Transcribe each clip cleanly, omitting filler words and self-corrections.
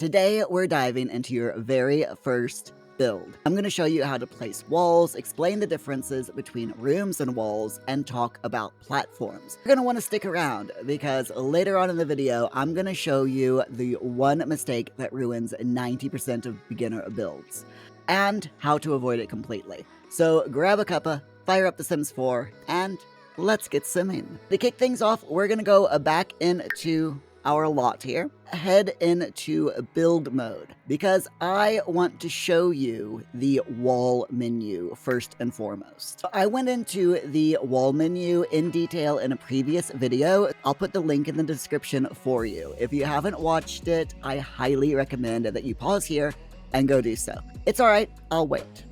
Today, we're diving into your very first build. I'm going to show you how to place walls, explain the differences between rooms and walls, and talk about platforms. You're going to want to stick around because later on in the video, I'm going to show you the one mistake that ruins 90% of beginner builds and how to avoid it completely. So grab a cuppa, fire up The Sims 4, and let's get simming. To kick things off, we're going to go back into our lot here, head into build mode because I want to show you the wall menu first and foremost. I went into the wall menu in detail in a previous video. I'll put the link in the description for you. If you haven't watched it, I highly recommend that you pause here and go do so. It's all right, I'll wait.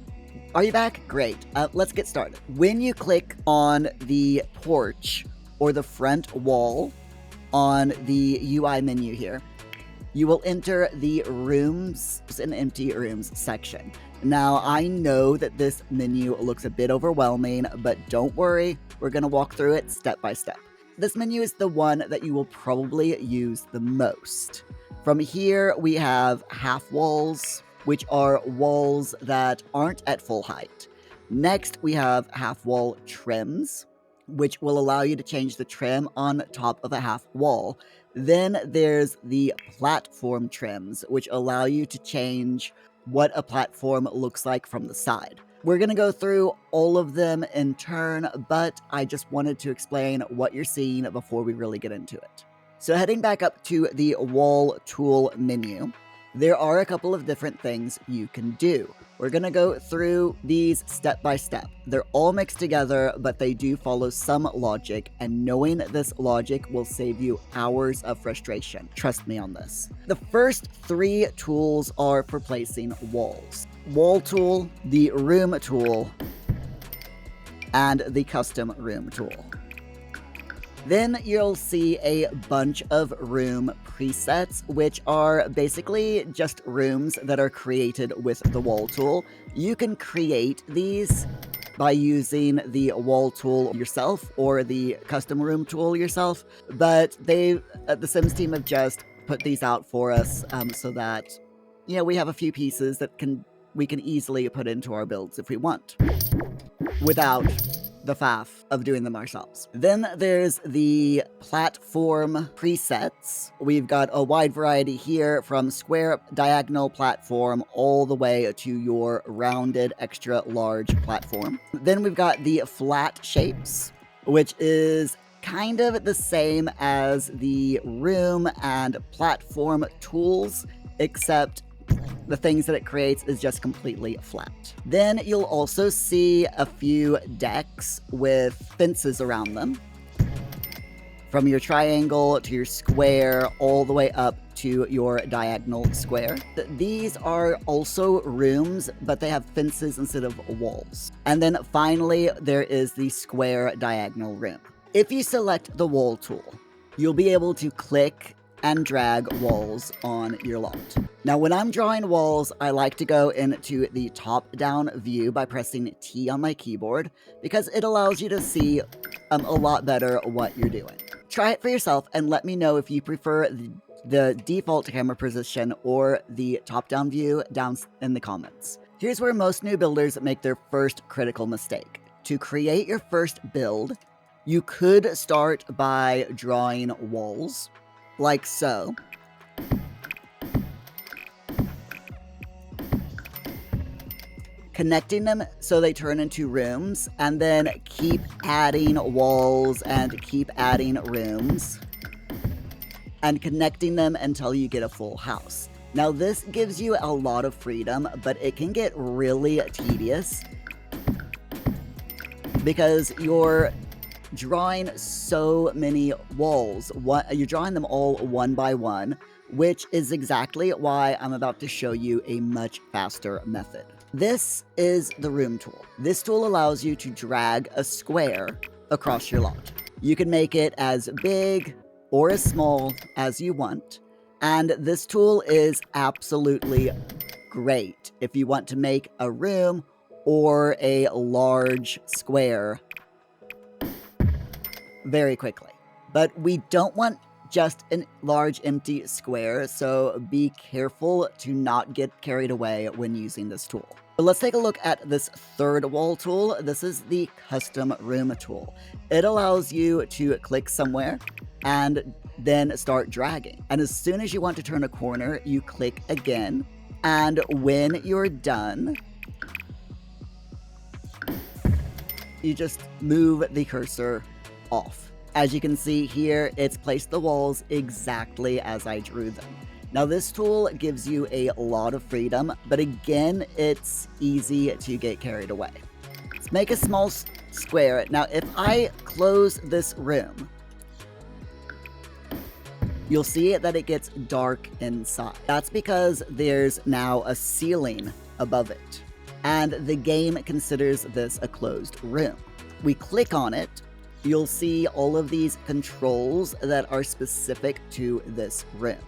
Are you back? Great. Let's get started. When you click on the porch or the front wall on the UI menu here, you will enter the rooms and empty rooms section. Now, I know that this menu looks a bit overwhelming, but don't worry, we're going to walk through it step by step. This menu is the one that you will probably use the most. From here, we have half walls, which are walls that aren't at full height. Next, we have half wall trims, which will allow you to change the trim on top of a half wall. Then there's the platform trims, which allow you to change what a platform looks like from the side. We're going to go through all of them in turn, but I just wanted to explain what you're seeing before we really get into it. So heading back up to the wall tool menu, there are a couple of different things you can do. We're going to go through these step by step. They're all mixed together, but they do follow some logic, and knowing this logic will save you hours of frustration. Trust me on this. The first three tools are for placing walls. Wall tool, the room tool, and the custom room tool. Then you'll see a bunch of room presets, which are basically just rooms that are created with the wall tool. You can create these by using the wall tool yourself or the custom room tool yourself, but the Sims team have just put these out for us so that, we have a few pieces that we can easily put into our builds if we want, without the faff of doing them ourselves. Then there's the platform presets. We've got a wide variety here from square, diagonal platform, all the way to your rounded extra large platform. Then we've got the flat shapes, which is kind of the same as the room and platform tools, except the things that it creates is just completely flat. Then you'll also see a few decks with fences around them. From your triangle to your square, all the way up to your diagonal square. These are also rooms, but they have fences instead of walls. And then finally, there is the square diagonal room. If you select the wall tool, you'll be able to click and drag walls on your lot. Now, when I'm drawing walls, I like to go into the top-down view by pressing T on my keyboard because it allows you to see a lot better what you're doing. Try it for yourself and let me know if you prefer the default camera position or the top-down view down in the comments. Here's where most new builders make their first critical mistake. To create your first build, you could start by drawing walls, like so. Connecting them so they turn into rooms, and then keep adding walls and keep adding rooms, and connecting them until you get a full house. Now, this gives you a lot of freedom, but it can get really tedious because you're drawing so many walls. You're drawing them all one by one, which is exactly why I'm about to show you a much faster method. This is the room tool. This tool allows you to drag a square across your lot. You can make it as big or as small as you want, and this tool is absolutely great if you want to make a room or a large square very quickly. But we don't want just a large empty square, so be careful to not get carried away when using this tool. But let's take a look at this third wall tool. This is the custom room tool. It allows you to click somewhere and then start dragging. And as soon as you want to turn a corner, you click again. And when you're done, you just move the cursor off. As you can see here, it's placed the walls exactly as I drew them. Now this tool gives you a lot of freedom, but again, it's easy to get carried away. Let's make a small square. Now if I close this room, you'll see that it gets dark inside. That's because there's now a ceiling above it, and the game considers this a closed room. We click on it, you'll see all of these controls that are specific to this room.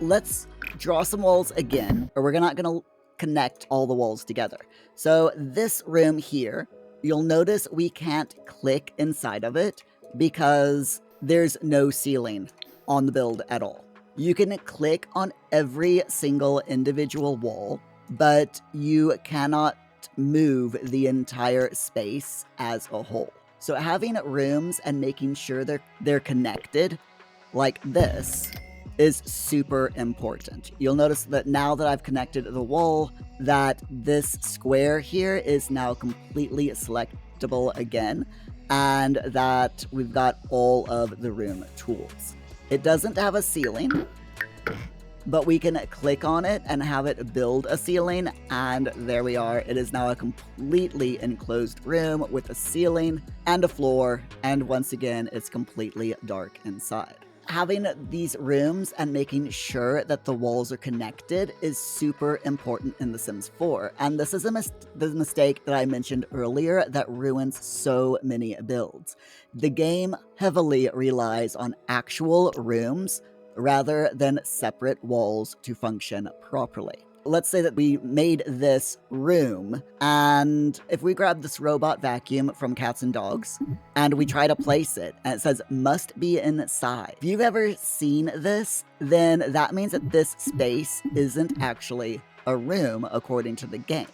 Let's draw some walls again, or we're not gonna connect all the walls together. So this room here, you'll notice we can't click inside of it because there's no ceiling on the build at all. You can click on every single individual wall, but you cannot move the entire space as a whole. So having rooms and making sure they're connected like this is super important. You'll notice that now that I've connected the wall, that this square here is now completely selectable again, and that we've got all of the room tools. It doesn't have a ceiling, but we can click on it and have it build a ceiling, and there we are. It is now a completely enclosed room with a ceiling and a floor, and once again, it's completely dark inside. Having these rooms and making sure that the walls are connected is super important in The Sims 4, and this is the mistake that I mentioned earlier that ruins so many builds. The game heavily relies on actual rooms rather than separate walls to function properly. Let's say that we made this room, and if we grab this robot vacuum from Cats and Dogs, and we try to place it, and it says must be inside. If you've ever seen this, then that means that this space isn't actually a room according to the game.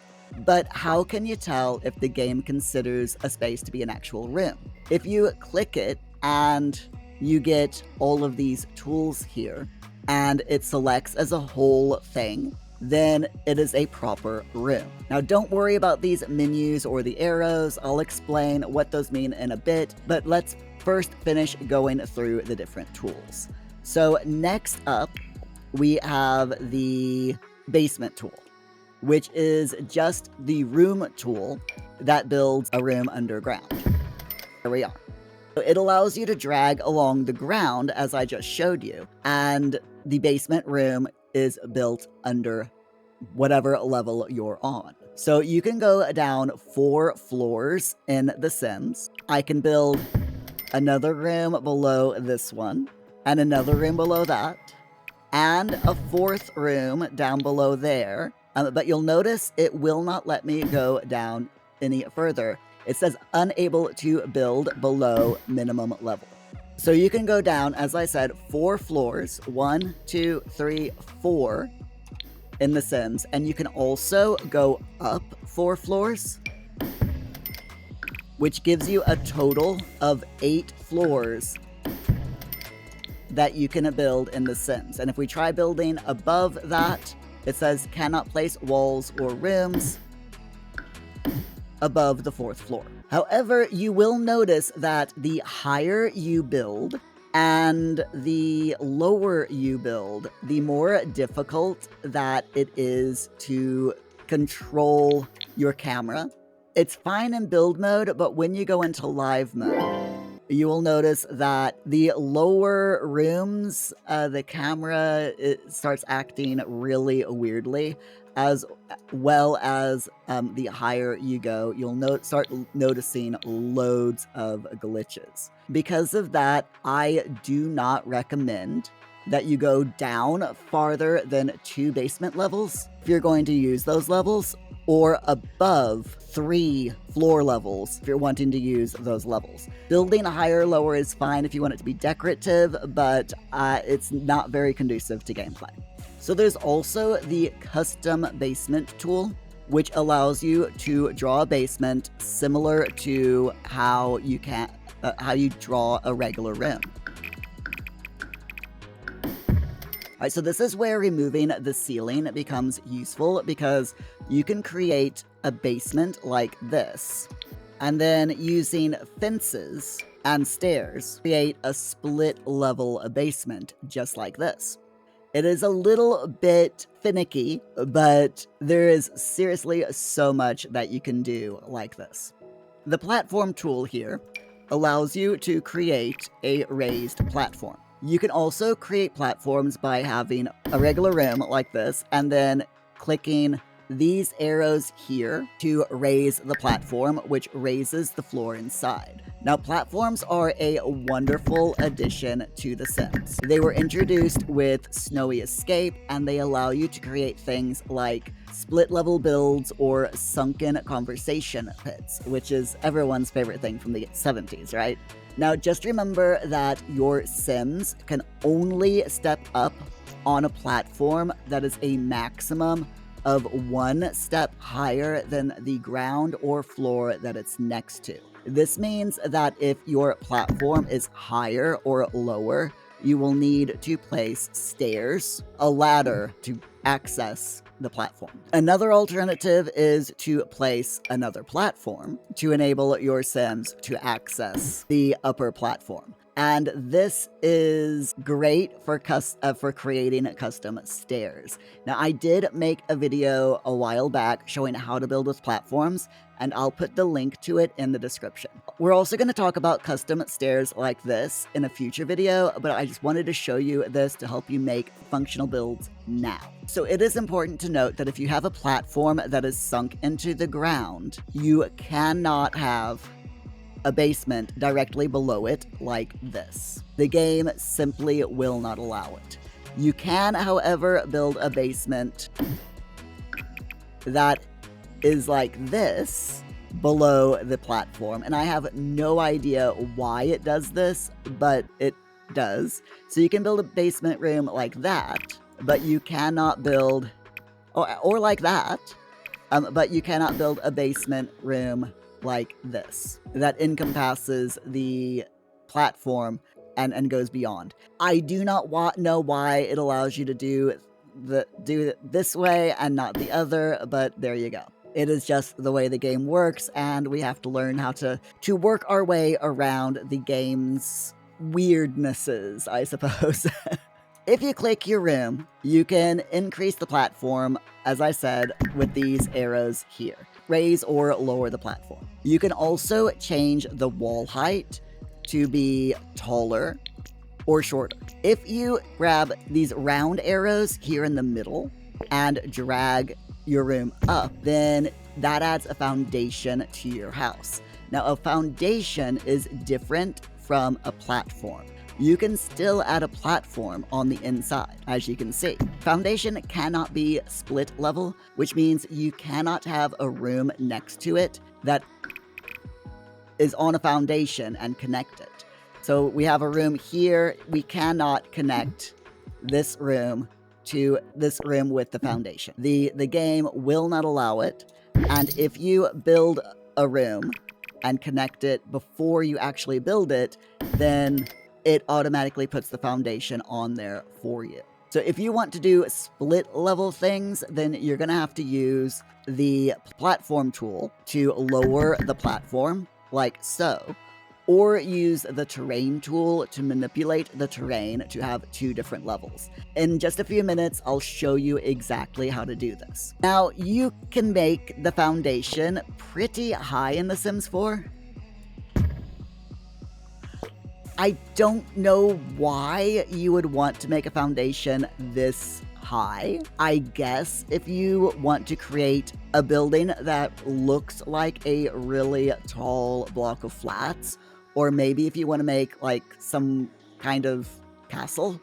But how can you tell if the game considers a space to be an actual room? If you click it and you get all of these tools here, and it selects as a whole thing, then it is a proper room. Now don't worry about these menus or the arrows, I'll explain what those mean in a bit, but let's first finish going through the different tools. So next up, we have the basement tool, which is just the room tool that builds a room underground. Here we are. So it allows you to drag along the ground as I just showed you, and the basement room is built under whatever level you're on. So you can go down 4 floors in The Sims. I can build another room below this one, and another room below that, and a 4th room down below there. But you'll notice it will not let me go down any further. It says unable to build below minimum level. So you can go down, as I said, 4 floors, 1, 2, 3, 4 in The Sims, and you can also go up 4 floors, which gives you a total of 8 floors that you can build in The Sims. And if we try building above that, it says cannot place walls or rooms above the 4th floor. However, you will notice that the higher you build and the lower you build, the more difficult that it is to control your camera. It's fine in build mode, but when you go into live mode, you will notice that the lower rooms, the camera starts acting really weirdly, as well as the higher you go, you'll start noticing loads of glitches. Because of that, I do not recommend that you go down farther than 2 basement levels if you're going to use those levels, or above 3 floor levels if you're wanting to use those levels. Building higher or lower is fine if you want it to be decorative, but it's not very conducive to gameplay. So there's also the custom basement tool, which allows you to draw a basement similar to how you draw a regular room. Alright, so this is where removing the ceiling becomes useful, because you can create a basement like this, and then using fences and stairs, create a split level basement just like this. It is a little bit finicky, but there is seriously so much that you can do like this. The platform tool here allows you to create a raised platform. You can also create platforms by having a regular room like this, and then clicking these arrows here to raise the platform, which raises the floor inside. Now, platforms are a wonderful addition to The Sims. They were introduced with Snowy Escape, and they allow you to create things like split-level builds or sunken conversation pits, which is everyone's favorite thing from the 70s, right? Now, just remember that your Sims can only step up on a platform that is a maximum of 1 step higher than the ground or floor that it's next to. This means that if your platform is higher or lower, you will need to place stairs, a ladder to access the platform. Another alternative is to place another platform to enable your Sims to access the upper platform. And this is great for creating custom stairs. Now, I did make a video a while back showing how to build with platforms, and I'll put the link to it in the description. We're also going to talk about custom stairs like this in a future video, but I just wanted to show you this to help you make functional builds now. So it is important to note that if you have a platform that is sunk into the ground, you cannot have a basement directly below it like this. The game simply will not allow it. You can, however, build a basement that is like this below the platform, and I have no idea why it does this, but it does. So you can build a basement room like that, but you cannot build, or like that, but you cannot build a basement room like this that encompasses the platform and goes beyond. I do not know why it allows you to do it this way and not the other, but there you go. It is just the way the game works, and we have to learn how to work our way around the game's weirdnesses, I suppose. If you click your room, you can increase the platform, as I said, with these arrows here. Raise or lower the platform. You can also change the wall height to be taller or shorter. If you grab these round arrows here in the middle and drag your room up, then that adds a foundation to your house. Now, a foundation is different from a platform. You can still add a platform on the inside, as you can see. Foundation cannot be split level, which means you cannot have a room next to it that is on a foundation and connect it. So we have a room here. We cannot connect this room to this room with the foundation. The game will not allow it. And if you build a room and connect it before you actually build it, then it automatically puts the foundation on there for you. So if you want to do split level things, then you're going to have to use the platform tool to lower the platform, like so, or use the terrain tool to manipulate the terrain to have 2 different levels. In just a few minutes, I'll show you exactly how to do this. Now, you can make the foundation pretty high in The Sims 4. I don't know why you would want to make a foundation this high. I guess if you want to create a building that looks like a really tall block of flats, or maybe if you want to make like some kind of castle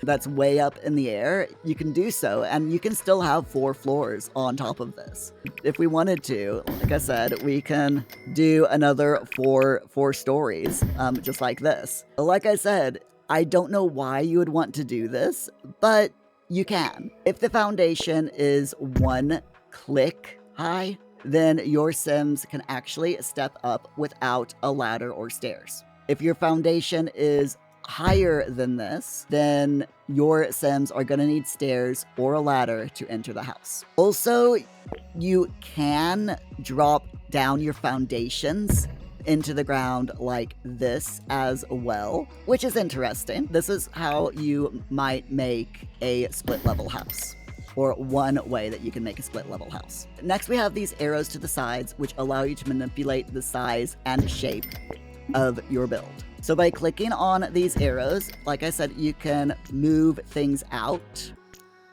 that's way up in the air, you can do so, and you can still have 4 floors on top of this. If we wanted to, like I said, we can do another four stories, just like this. Like I said, I don't know why you would want to do this, but you can. If the foundation is 1 click high, then your Sims can actually step up without a ladder or stairs. If your foundation is higher than this, then your Sims are going to need stairs or a ladder to enter the house. Also, you can drop down your foundations into the ground like this as well, which is interesting. This is how you might make a split level house, or one way that you can make a split level house. Next, we have these arrows to the sides, which allow you to manipulate the size and shape of your build. So by clicking on these arrows, like I said, you can move things out,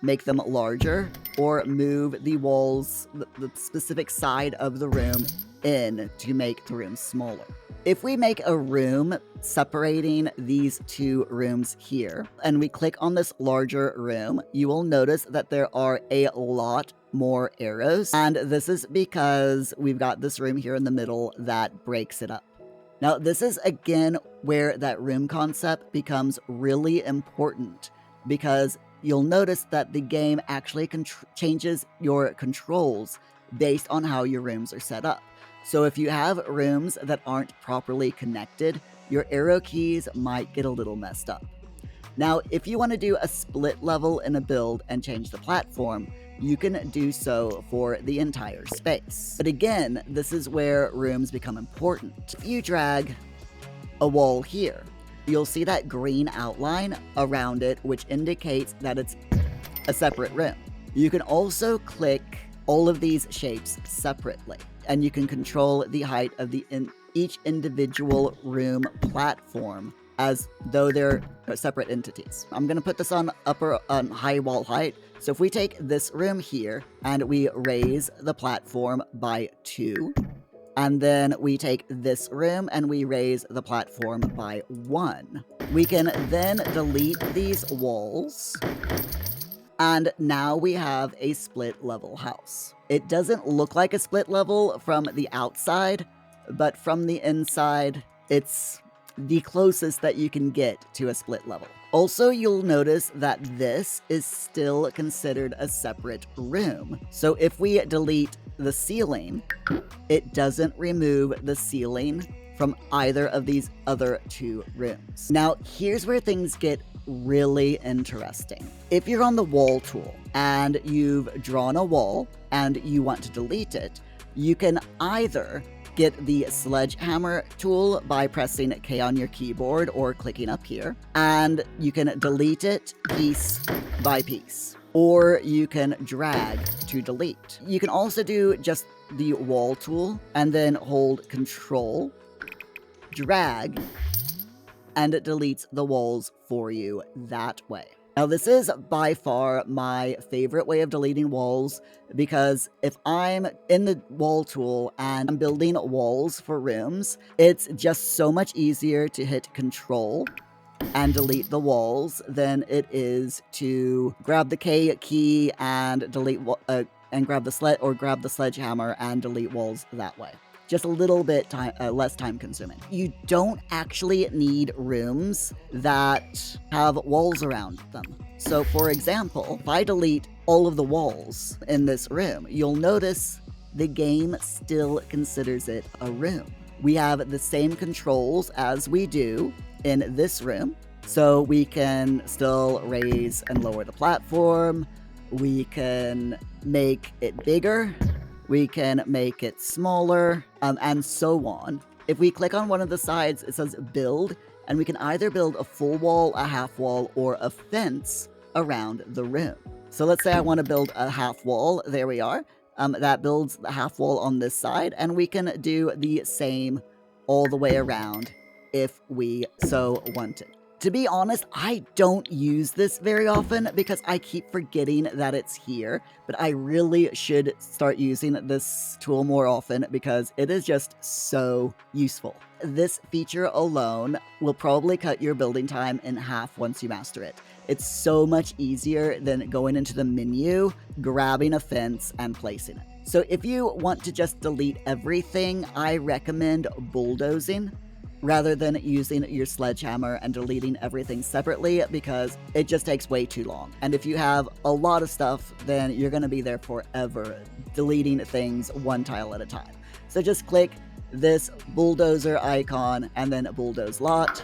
make them larger, or move the walls, the specific side of the room in to make the room smaller. If we make a room separating these 2 rooms here, and we click on this larger room, you will notice that there are a lot more arrows, and this is because we've got this room here in the middle that breaks it up. Now, this is again where that room concept becomes really important, because you'll notice that the game actually changes your controls based on how your rooms are set up. So if you have rooms that aren't properly connected, your arrow keys might get a little messed up. Now, if you want to do a split level in a build and change the platform, you can do so for the entire space. But again, this is where rooms become important. If you drag a wall here, you'll see that green outline around it, which indicates that it's a separate room. You can also click all of these shapes separately, and you can control the height of each individual room platform as though they're separate entities. I'm going to put this on high wall height. So if we take this room here and we raise the platform by 2, and then we take this room and we raise the platform by 1, we can then delete these walls, and now we have a split level house. It doesn't look like a split level from the outside, but from the inside, it's the closest that you can get to a split level. Also, you'll notice that this is still considered a separate room. So if we delete the ceiling, it doesn't remove the ceiling from either of these other 2 rooms. Now, here's where things get really interesting. If you're on the wall tool and you've drawn a wall and you want to delete it, you can either get the sledgehammer tool by pressing K on your keyboard or clicking up here, and you can delete it piece by piece, or you can drag to delete. You can also do just the wall tool and then hold Control, drag, and it deletes the walls for you that way. Now, this is by far my favorite way of deleting walls, because if I'm in the wall tool and I'm building walls for rooms, it's just so much easier to hit Control and delete the walls than it is to grab the K key and delete and grab the sledgehammer and delete walls that way. Just a little bit less time consuming. You don't actually need rooms that have walls around them. So for example, if I delete all of the walls in this room, you'll notice the game still considers it a room. We have the same controls as we do in this room. So we can still raise and lower the platform. We can make it bigger. We can make it smaller, and so on. If we click on one of the sides, it says build, and we can either build a full wall, a half wall, or a fence around the room. So let's say I want to build a half wall. There we are. That builds the half wall on this side, and we can do the same all the way around if we so wanted. To be honest, I don't use this very often because I keep forgetting that it's here, but I really should start using this tool more often because it is just so useful. this feature alone will probably cut your building time in half once you master it. It's so much easier than going into the menu, grabbing a fence, and placing it. So if you want to just delete everything, I recommend bulldozing rather than using your sledgehammer and deleting everything separately, because it just takes way too long. And if you have a lot of stuff, then you're going to be there forever deleting things one tile at a time. So just click this bulldozer icon and then bulldoze lot.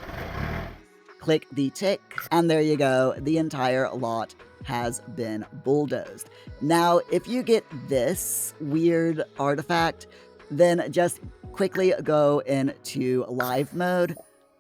Click the tick, and there you go. The entire lot has been bulldozed. Now, if you get this weird artifact, then just quickly go into live mode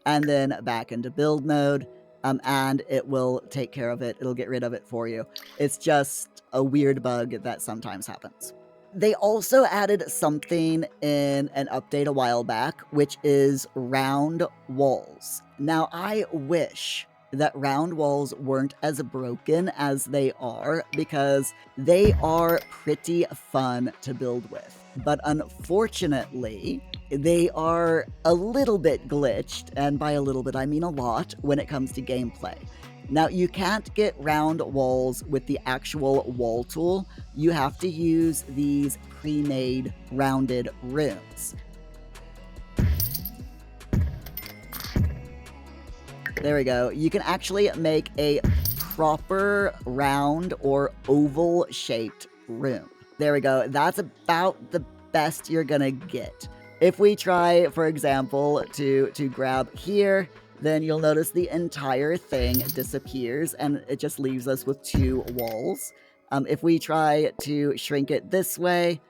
and then back into build mode, and it will take care of it. It'll get rid of it for you. It's just a weird bug that sometimes happens. They also added something in an update a while back, which is round walls. Now, I wish that round walls weren't as broken as they are, because they are pretty fun to build with. But unfortunately, they are a little bit glitched, and by a little bit I mean a lot, when it comes to gameplay. Now, you can't get round walls with the actual wall tool. You have to use these pre-made rounded rooms. There we go. You can actually make a proper round or oval shaped room. There we go. That's about the best you're gonna get. If we try, for example, to grab here, then you'll notice the entire thing disappears and it just leaves us with 2 walls. If we try to shrink it this way,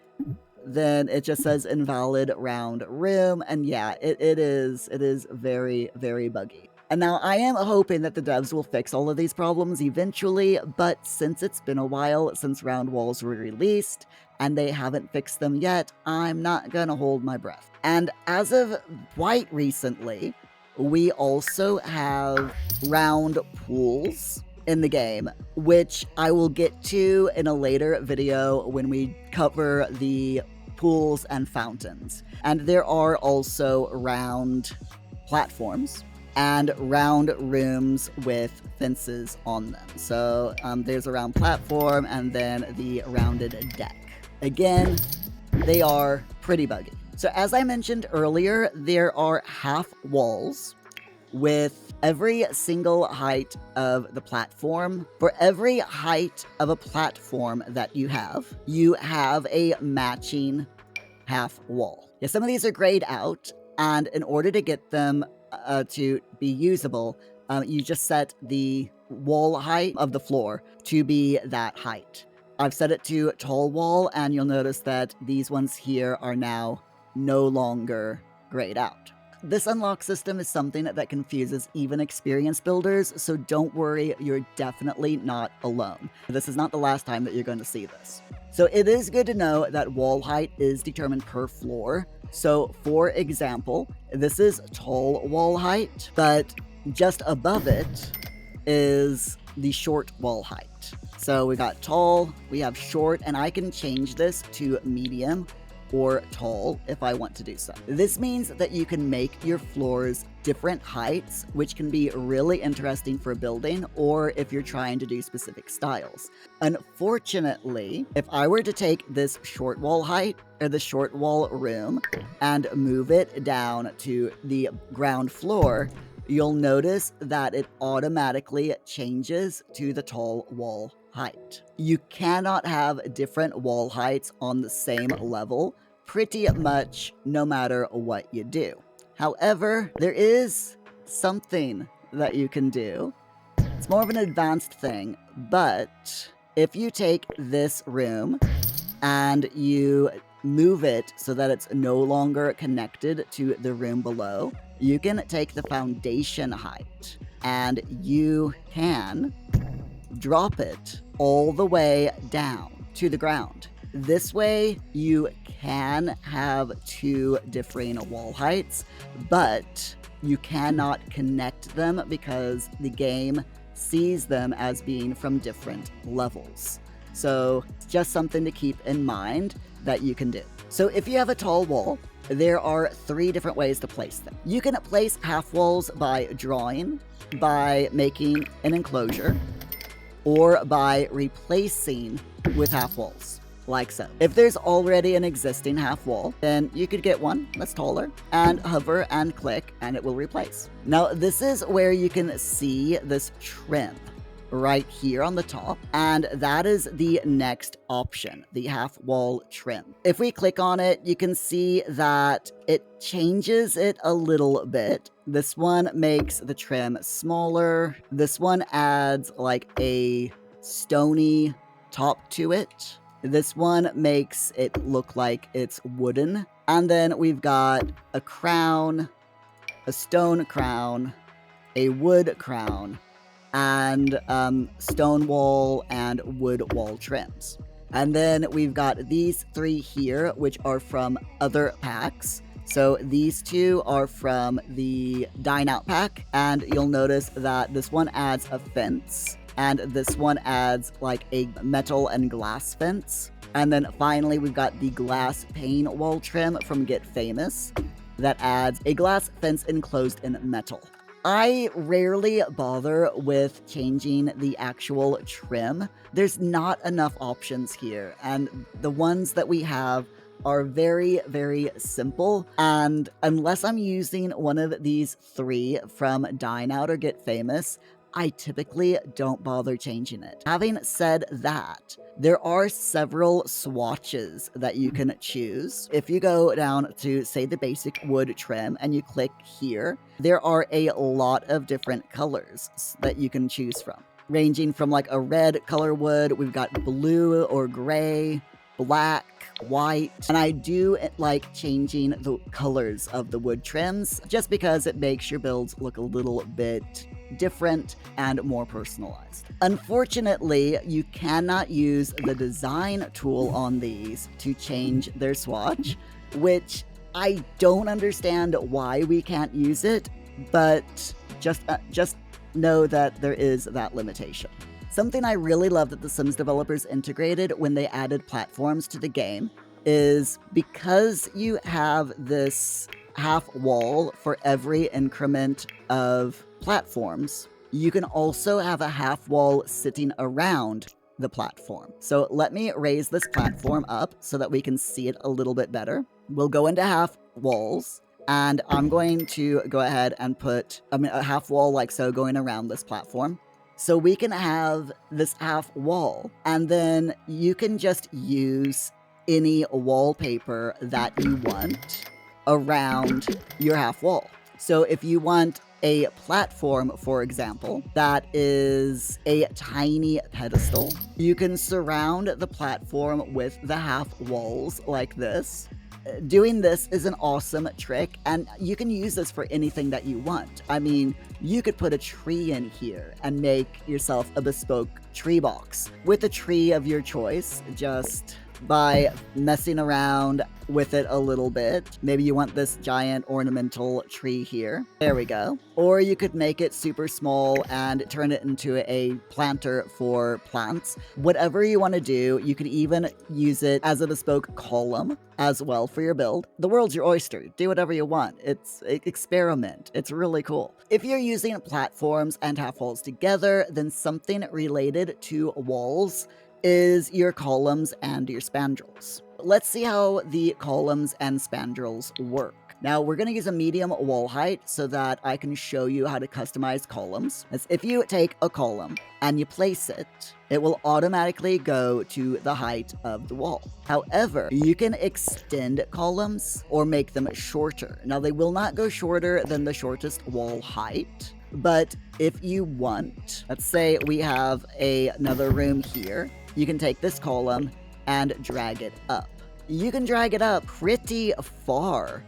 then it just says invalid round room, and yeah, it is very, very buggy. And now I am hoping that the devs will fix all of these problems eventually, but since it's been a while since round walls were released, and they haven't fixed them yet, I'm not gonna hold my breath. And as of quite recently, we also have round pools in the game, which I will get to in a later video when we cover the pools and fountains. And there are also round platforms and round rooms with fences on them. So there's a round platform and then the rounded deck. Again, they are pretty buggy. So as I mentioned earlier, there are half walls with every single height of the platform. For every height of a platform that you have a matching half wall. Yeah, some of these are grayed out, and in order to get them to be usable, you just set the wall height of the floor to be that height. I've set it to tall wall, and you'll notice that these ones here are now no longer grayed out. This unlock system is something that confuses even experienced builders, so don't worry, you're definitely not alone. This is not the last time that you're going to see this. So it is good to know that wall height is determined per floor. So for example, this is tall wall height, but just above it is the short wall height. So we got tall, we have short, and I can change this to medium or tall if I want to do so. This means that you can make your floors different heights, which can be really interesting for building or if you're trying to do specific styles. Unfortunately, if I were to take this short wall height or the short wall room and move it down to the ground floor, you'll notice that it automatically changes to the tall wall height. You cannot have different wall heights on the same level, pretty much no matter what you do. However, there is something that you can do. It's more of an advanced thing, but if you take this room and you move it so that it's no longer connected to the room below, you can take the foundation height and you can drop it all the way down to the ground. This way, you can have 2 differing wall heights, but you cannot connect them because the game sees them as being from different levels. So, it's just something to keep in mind that you can do. So if you have a tall wall there are 3 different ways to place them. You can place half walls by drawing, by making an enclosure, or by replacing with half walls, like so. If there's already an existing half wall, then you could get one that's taller and hover and click and it will replace. Now, this is where you can see this trim right here on the top, and that is the next option, the half wall trim. If we click on it, you can see that it changes it a little bit. This one makes the trim smaller. This one adds like a stony top to it. This one makes it look like it's wooden. And then we've got a crown, a stone crown, a wood crown, and stone wall and wood wall trims. And then we've got these 3 here, which are from other packs. So these 2 are from the Dine Out pack, and you'll notice that this one adds a fence, and this one adds like a metal and glass fence. And then finally, we've got the glass pane wall trim from Get Famous that adds a glass fence enclosed in metal. I rarely bother with changing the actual trim. There's not enough options here, and the ones that we have are very, very simple, and unless I'm using one of these 3 from Dine Out or Get Famous, I typically don't bother changing it. Having said that, there are several swatches that you can choose. If you go down to, say, the basic wood trim and you click here, there are a lot of different colors that you can choose from, ranging from like a red color wood, we've got blue or gray, black, white, and I do like changing the colors of the wood trims just because it makes your builds look a little bit different and more personalized. Unfortunately, you cannot use the design tool on these to change their swatch, which I don't understand why we can't use it, but just know that there is that limitation. Something I really love that the Sims developers integrated when they added platforms to the game is because you have this half wall for every increment of platforms, you can also have a half wall sitting around the platform. So let me raise this platform up so that we can see it a little bit better. We'll go into half walls, and I'm going to go ahead and put a half wall like so going around this platform. So we can have this half wall, and then you can just use any wallpaper that you want around your half wall. So if you want a platform, for example, that is a tiny pedestal, you can surround the platform with the half walls like this. Doing this is an awesome trick, and you can use this for anything that you want. I mean, you could put a tree in here and make yourself a bespoke tree box with a tree of your choice, just by messing around with it a little bit. Maybe you want this giant ornamental tree here. There we go. Or you could make it super small and turn it into a planter for plants. Whatever you want to do, you could even use it as a bespoke column as well for your build. The world's your oyster. Do whatever you want. It's experiment. It's really cool. If you're using platforms and half walls together, then something related to walls is your columns and your spandrels. Let's see how the columns and spandrels work. Now, we're going to use a medium wall height so that I can show you how to customize columns. As if you take a column and you place it, it will automatically go to the height of the wall. However, you can extend columns or make them shorter. Now, they will not go shorter than the shortest wall height, but if you want, let's say we have another room here, you can take this column and drag it up. You can drag it up pretty far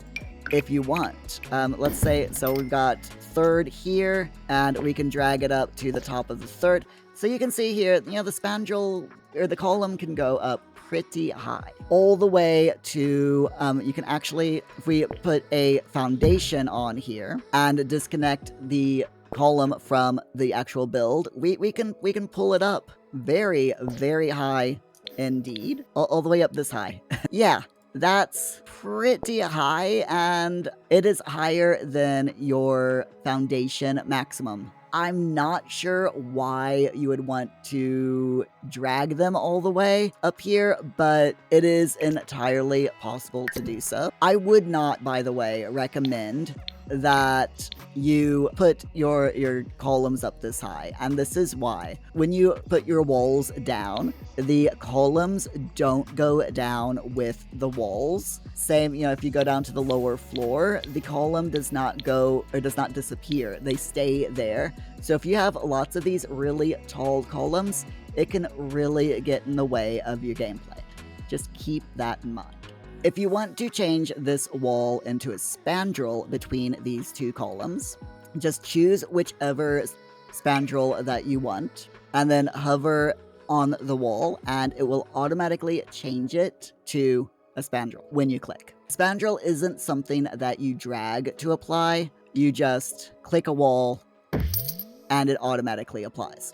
if you want. Let's say, so we've got third here, and we can drag it up to the top of the third. So you can see here, the spandrel, or the column can go up pretty high. All the way to, you can actually, if we put a foundation on here and disconnect the column from the actual build, we can pull it up very, very high indeed. All the way up this high. Yeah, That's pretty high, and it is higher than your foundation maximum. I'm not sure why you would want to drag them all the way up here, but it is entirely possible to do so. I would not, by the way, recommend that you put your columns up this high, and this is why. When you put your walls down, the columns don't go down with the walls. Same, if you go down to the lower floor, the column does not go or does not disappear. They stay there. So if you have lots of these really tall columns, it can really get in the way of your gameplay. Just keep that in mind. If you want to change this wall into a spandrel between these two columns, just choose whichever spandrel that you want, and then hover on the wall, and it will automatically change it to a spandrel when you click. Spandrel isn't something that you drag to apply. You just click a wall, and it automatically applies.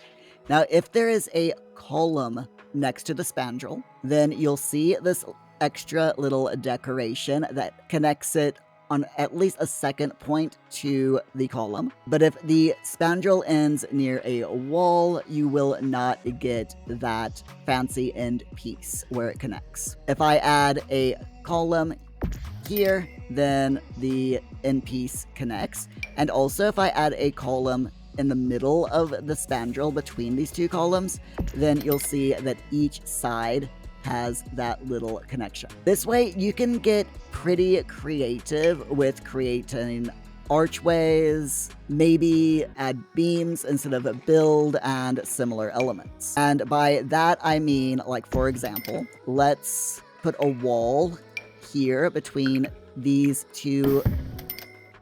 Now, if there is a column next to the spandrel, then you'll see this extra little decoration that connects it on at least a second point to the column. But if the spandrel ends near a wall, you will not get that fancy end piece where it connects. If I add a column here, then the end piece connects. And also if I add a column in the middle of the spandrel between these two columns, then you'll see that each side has that little connection. This way you can get pretty creative with creating archways, maybe add beams instead of a build, and similar elements. And by that I mean, like, for example, let's put a wall here between these two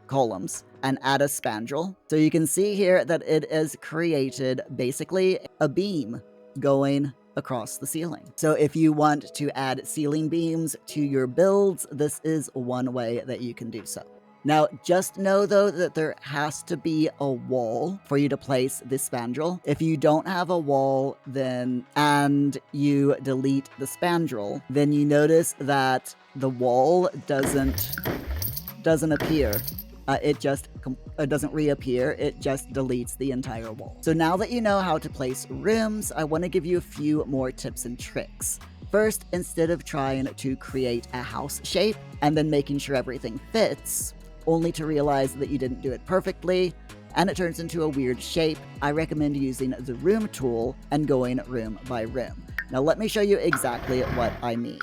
columns and add a spandrel. So you can see here that it has created basically a beam going across the ceiling. So if you want to add ceiling beams to your builds, this is one way that you can do so. Now, just know though that there has to be a wall for you to place this spandrel. If you don't have a wall, then and you delete the spandrel, then you notice that the wall doesn't appear. It doesn't reappear, it just deletes the entire wall. So now that you know how to place rooms, I want to give you a few more tips and tricks. First, instead of trying to create a house shape and then making sure everything fits, only to realize that you didn't do it perfectly, and it turns into a weird shape, I recommend using the room tool and going room by room. Now let me show you exactly what I mean.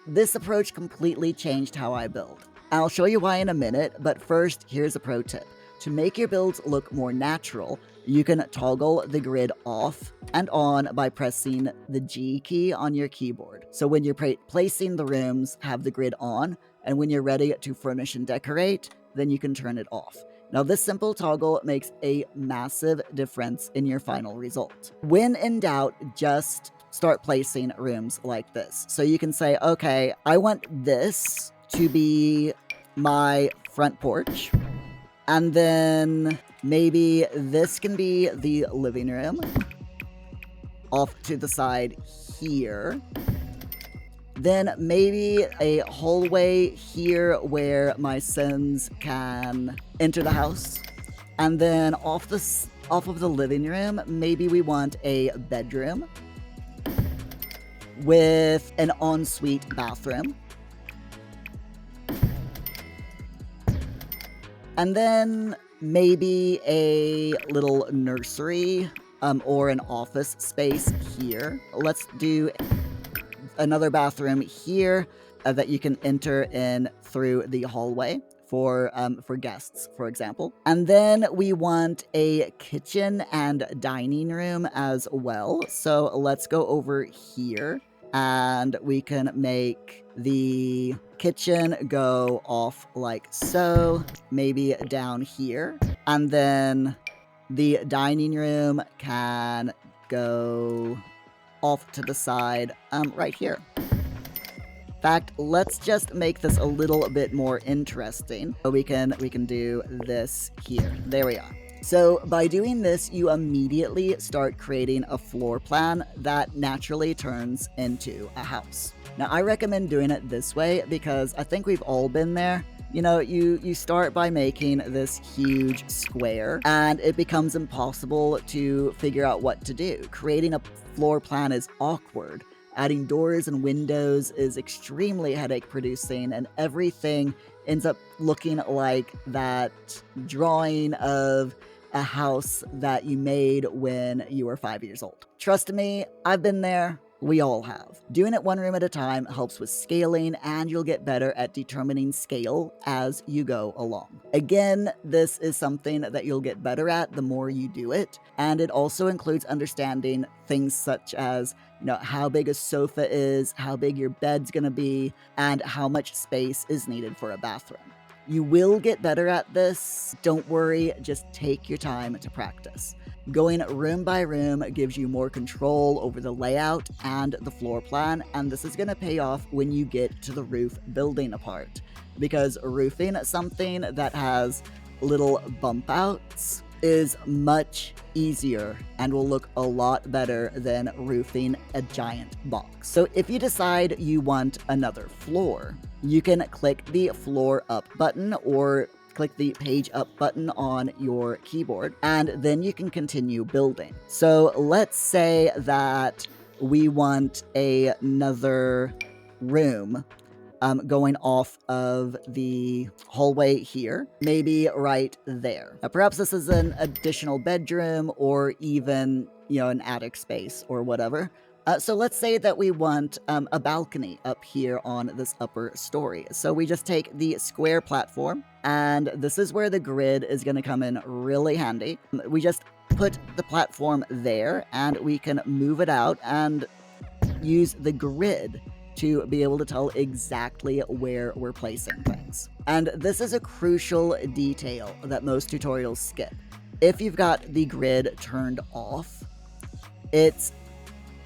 This approach completely changed how I build. I'll show you why in a minute, but first, here's a pro tip. To make your builds look more natural, you can toggle the grid off and on by pressing the G key on your keyboard. So when you're placing the rooms, have the grid on, and when you're ready to furnish and decorate, then you can turn it off. Now this simple toggle makes a massive difference in your final result. When in doubt, just start placing rooms like this. So you can say, okay, I want this to be my front porch, and then maybe this can be the living room off to the side here. Then maybe a hallway here where my sons can enter the house. And then off of the living room, maybe we want a bedroom with an ensuite bathroom. And then maybe a little nursery or an office space here. Let's do another bathroom here that you can enter in through the hallway for guests, for example. And then we want a kitchen and dining room as well. So let's go over here and we can make the kitchen go off like so, maybe down here. And then the dining room can go off to the side right here. In fact, let's just make this a little bit more interesting. So we can do this here. There we are. So by doing this, you immediately start creating a floor plan that naturally turns into a house. Now, I recommend doing it this way because I think we've all been there. You know, you start by making this huge square, and it becomes impossible to figure out what to do. Creating a floor plan is awkward. Adding doors and windows is extremely headache producing, and everything ends up looking like that drawing of a house that you made when you were 5 years old. Trust me, I've been there. We all have. Doing it one room at a time helps with scaling, and you'll get better at determining scale as you go along. Again, this is something that you'll get better at the more you do it, and it also includes understanding things such as, how big a sofa is, how big your bed's gonna be, and how much space is needed for a bathroom. You will get better at this. Don't worry, just take your time to practice. Going room by room gives you more control over the layout and the floor plan, and this is going to pay off when you get to the roof building part. Because roofing something that has little bump outs is much easier and will look a lot better than roofing a giant box. So if you decide you want another floor, you can click the floor up button or click the page up button on your keyboard, and then you can continue building. So let's say that we want another room going off of the hallway here, maybe right there. Now, perhaps this is an additional bedroom or even, an attic space or whatever. So let's say that we want a balcony up here on this upper story. So we just take the square platform, and this is where the grid is going to come in really handy. We just put the platform there, and we can move it out and use the grid to be able to tell exactly where we're placing things. And this is a crucial detail that most tutorials skip. If you've got the grid turned off, it's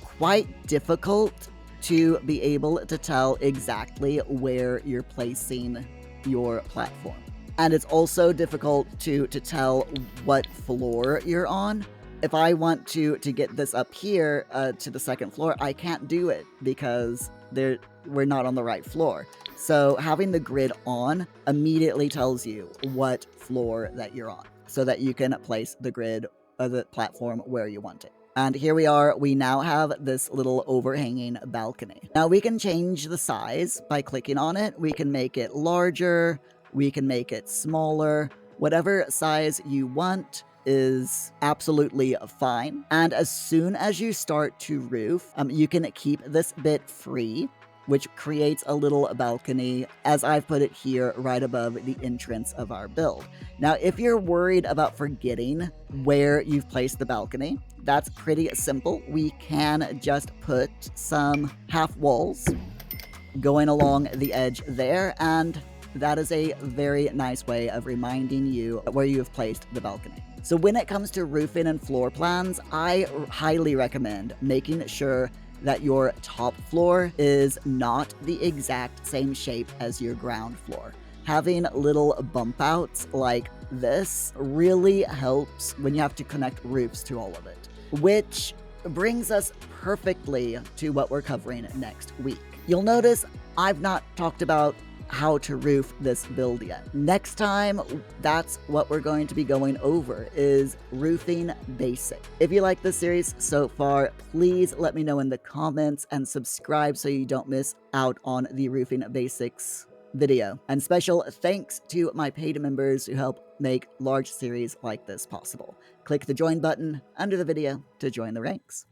quite difficult to be able to tell exactly where you're placing your platform. And it's also difficult to tell what floor you're on. If I want to get this up here to the second floor, I can't do it because we're not on the right floor. So having the grid on immediately tells you what floor that you're on so that you can place the grid or the platform where you want it. And here we are, we now have this little overhanging balcony. Now we can change the size by clicking on it. We can make it larger, we can make it smaller, whatever size you want is absolutely fine. And as soon as you start to roof, you can keep this bit free, which creates a little balcony, as I've put it here, right above the entrance of our build. Now, if you're worried about forgetting where you've placed the balcony, that's pretty simple. We can just put some half walls going along the edge there, and that is a very nice way of reminding you where you have placed the balcony. So when it comes to roofing and floor plans, I highly recommend making sure that your top floor is not the exact same shape as your ground floor. Having little bump outs like this really helps when you have to connect roofs to all of it, which brings us perfectly to what we're covering next week. You'll notice I've not talked about how to roof this build yet. Next time, that's what we're going to be going over, is roofing basic. If you like this series so far, please let me know in the comments and subscribe so you don't miss out on the roofing basics video. And special thanks to my paid members who help make large series like this possible. Click the join button under the video to join the ranks.